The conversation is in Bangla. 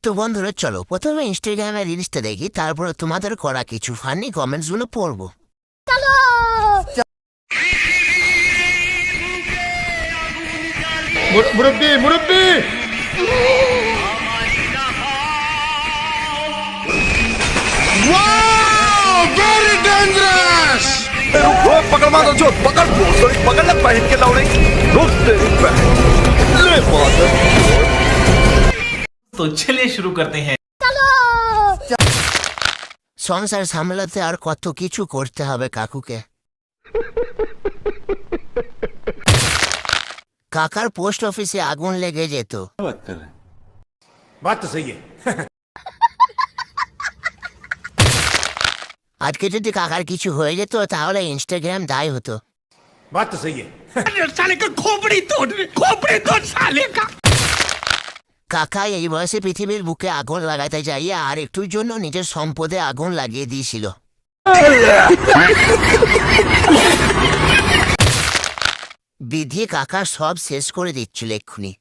তো বন্ধুরা চলো প্রথমে ইনস্টাগ্রামে রিলসটা দেখি, তারপরে তোমাদের করা কিছু ফানি কমেন্টস গুলো পড়বো। মুরব্বি মুরব্বি वेरी डेंजरस पकड़ मारो जो पकड़ पकड़ ले पहन के लौड़े रुक तेरी बहन ले मादर। तो चलिए शुरू करते हैं। সংসার সামলাতে আর কত কিছু করতে হবে কাকুকে। কাকার পোস্ট অফিসে আগুন লেগে যেত। बात तो सही है। আজকে যদি কাকার কিছু হয়ে যেত তাহলে ইনস্টাগ্রাম দায়ী হতো। बात तो सही है। साले का खोपड़ी तोड़ साले का। কাকা এই বয়সে পৃথিবীর বুকে আগুন লাগাতে যাইয়ে আর একটুর জন্য নিজের সম্পদে আগুন লাগিয়ে দিয়েছিল। বিধি কাকা সব শেষ করে দিচ্ছিল এক্ষুনি।